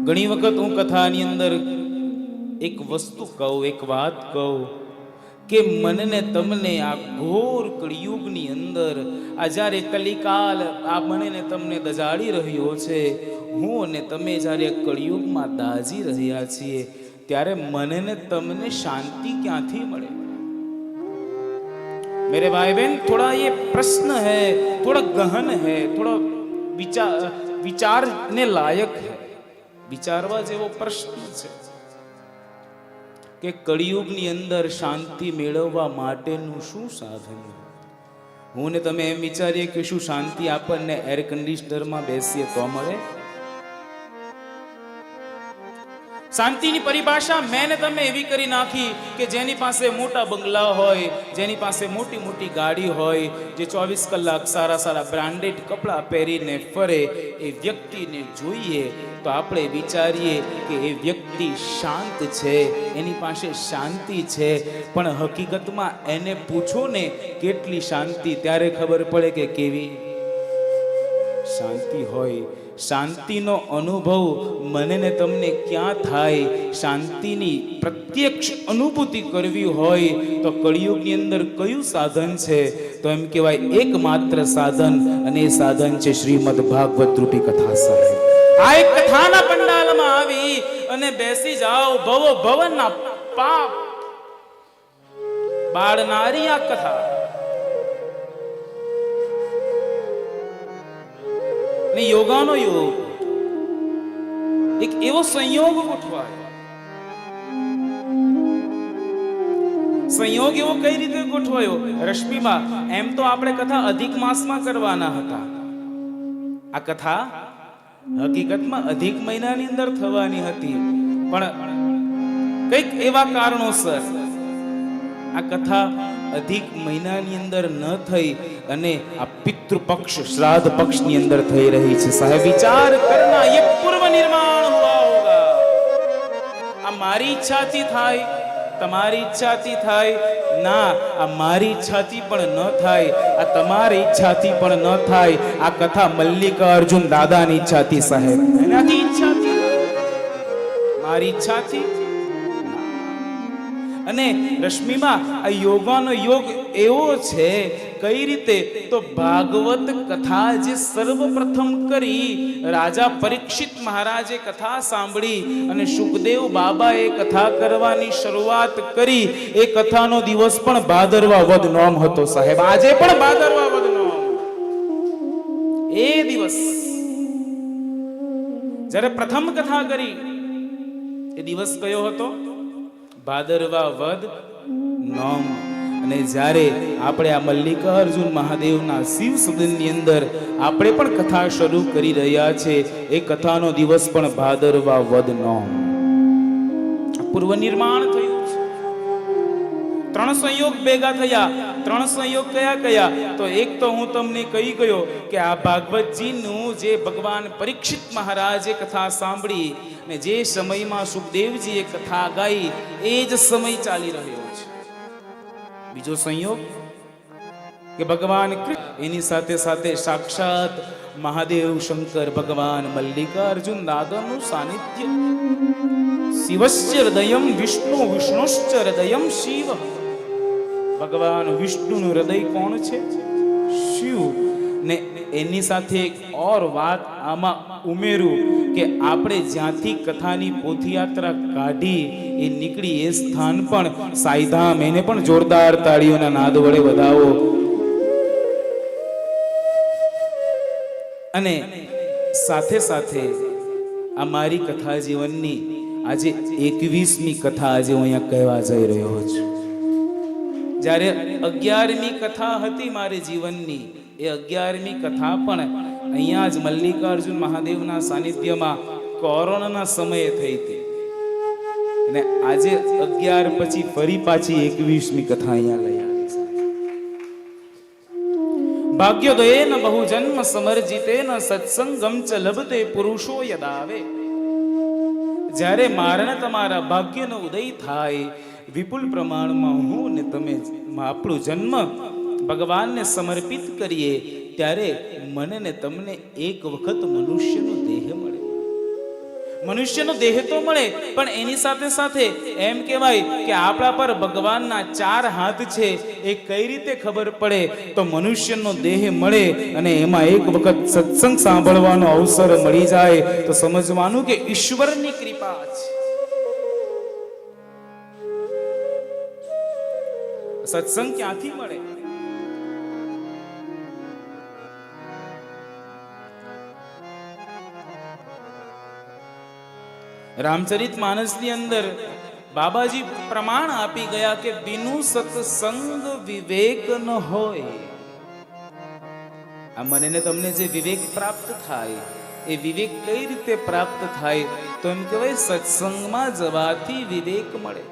ઘણી વખત હું કથાની અંદર એક વસ્તુ કહું, એક વાત કહું કે મનને તમને આ ઘોર કળિયુગની અંદર આ જ્યારે કલિકાલ આ મનને તમને દજાડી રહ્યો છે, હું અને તમે જ્યારે કળિયુગમાં દાઝી રહ્યા છીએ, ત્યારે મનને તમને શાંતિ ક્યાંથી મળે? मेरे भाई बहन, थोड़ा ये प्रश्न है, थोड़ा गहन है, थोड़ा विचारने लायक है, विचारवा जेवो प्रश्न છે કે કળિયુગની અંદર શાંતિ મેળવવા માટેનું શું સાધન? હું ને તમે એમ વિચારીએ કે શું શાંતિ આપણને એર કન્ડિશનરમાં બેસીએ તો મળે? શાંતિની પરિભાષા મેં ને તમે એવી કરી નાખી કે જેની પાસે મોટા બંગલા હોય, જેની પાસે મોટી મોટી ગાડી હોય, જે 24 કલાક સારા સારા બ્રાન્ડેડ કપડાં પહેરીને ફરે, એ વ્યક્તિને જોઈએ તો આપણે વિચારીએ કે એ વ્યક્તિ શાંત છે, એની પાસે શાંતિ છે. પણ હકીકતમાં એને પૂછો ને કેટલી શાંતિ, ત્યારે ખબર પડે કે કેવી શાંતિ હોય. શાંતિનો અનુભવ મને ને તમને ક્યાં થાય? શાંતિની પ્રત્યક્ષ અનુભૂતિ કરવી હોય તો કળિયુગની અંદર કયું સાધન છે? તો એમ કહેવાય એકમાત્ર સાધન, અને એ સાધન છે શ્રીમદ ભાગવત રૂપી કથા સાહેબ. આ એક કથાના પંડાલમાં આવી અને બેસી જાઓ. ભવો ભવનના પાપ બાળનારી આ કથા. યોગાનો યોગ, એક એવો સંયોગ ગોઠવાયો. સંયોગ એવો કઈ રીતે ગોઠવાયો? રશ્મિમાં એમ તો આપણે કથા અધિક માસમાં કરવાના હતા. આ કથા હકીકતમાં અધિક મહિનાની અંદર થવાની હતી, પણ કઈક એવા કારણોસર આ કથા અધિક મહિનાની અંદર ન થઈ અને આ પિતૃપક્ષ શ્રાદ્ધ પક્ષની અંદર થઈ રહી છે. સાહેબ વિચાર કરના, ये પૂર્વ નિર્માણ હુઆ હોગા. આ મારી ઈચ્છાથી થાય, તમારી ઈચ્છાથી થાય ના, આ મારી ઈચ્છાથી પણ ન થાય, આ તમારી ઈચ્છાથી પણ ન થાય. આ કથા મલ્લિકાર્જુન દાદાની ઈચ્છાથી સાહેબ, એનાથી ઈચ્છાથી, મારી ઈચ્છાથી. અને રશ્મિમાં આ યોગાનો યોગ એવો છે, કઈ રીતે? તો ભાગવત કથા જે સર્વપ્રથમ કરી, રાજા પરીક્ષિત મહારાજે કથા સાંભળી અને સુખદેવ બાબાએ કથા કરવાની શરૂઆત કરી. એ કથાનો દિવસ પણ ભાદરવા વદ નોમ હતો સાહેબ. આજે પણ ભાદરવા વદ નોમ. એ દિવસ જ્યારે પ્રથમ કથા કરી, એ દિવસ કયો હતો? ભાદરવા વદ નોમ. અને જ્યારે આપણે આ મલ્લિકાર્જુન મહાદેવના શિવ સદનની અંદર આપણે પણ કથા શરૂ કરી રહ્યા છે, એ કથાનો દિવસ પણ ભાદરવા વદ નોમ. પૂર્વ નિર્માણ થયું છે. 3 સંયોગ ભેગા થયા. 3 સંયોગ કયા કયા? તો એક તો હું તમને કહી ગયો કે આ ભાગવતજીનું જે ભગવાન પરીક્ષિત મહારાજે કથા સાંભળી ને જે સમયમાં સુખદેવજીએ કથા ગાઈ, એ જ સમય ચાલી રહ્યો છે. બીજો સંયોગ કે ભગવાન કૃષ્ણ, એની સાથે સાથે સાક્ષાત મહાદેવ શંકર ભગવાન મલ્લિકાર્જુન દાદાનું સાનિધ્ય. શિવસ્ય હૃદયમ વિષ્ણુ, વિષ્ણુશ્ચ હૃદયમ શિવ. ભગવાન વિષ્ણુનું હૃદય કોણ છે? શિવ. ને એની સાથે એક ઓર વાત આમાં ઉમેરું કે આપણે જ્યાંથી કથાની પોથયાત્રા કાઢી, એ નીકળી, એ સ્થાન પણ સાઈધામ. એને પણ જોરદાર તાળીઓના નાદ વડે વધાવો. અને સાથે સાથે આ મારી કથા જીવનની આજે 21મી કથા આજે હું અહીંયા કહેવા જઈ રહ્યો છું. જ્યારે 11મી કથા હતી મારી જીવનની, એ 11મી કથા પણ અહીંયા જ મલ્લિકાર્જુન મહાદેવના સાનિધ્યમાં કોરોનાના સમયે થઈ હતી. અને આજે 11 પછી ફરી પાછી 21મી કથા અહીંયા લઈ આવી. ભાગ્યોદયેન બહુ જન્મ સમર્જિતેન સત્સંગમ ચ લભતે પુરુષો યદાવે. જ્યારે મારા તમારા ભાગ્યનો ઉદય થાય, વિપુલ પ્રમાણમાં હું ને તમે આપણું જન્મ ભગવાનને સમર્પિત કરીએ, ત્યારે મને ને તમને એક વખત મનુષ્યનો દેહ મળે. મનુષ્યનો દેહ તો મળે, પણ એની સાથે સાથે એમ કહેવાય કે આપણા પર ભગવાનના 4 હાથ છે. એ કઈ રીતે ખબર પડે? તો મનુષ્યનો દેહ મળે અને એમાં એક વખત સત્સંગ સાંભળવાનો અવસર મળી જાય તો સમજવાનું કે ઈશ્વરની કૃપા છે. સત્સંગ ક્યાંથી મળે? રામચરિત માનસની અંદર બાબાજી પ્રમાણ આપી ગયા કે બિનુ સત્સંગ વિવેક ન હોય. આ મને ને તમને જે વિવેક પ્રાપ્ત થાય એ વિવેક કઈ રીતે પ્રાપ્ત થાય? તો એમ કહેવાય સત્સંગમાં જવાથી વિવેક મળે.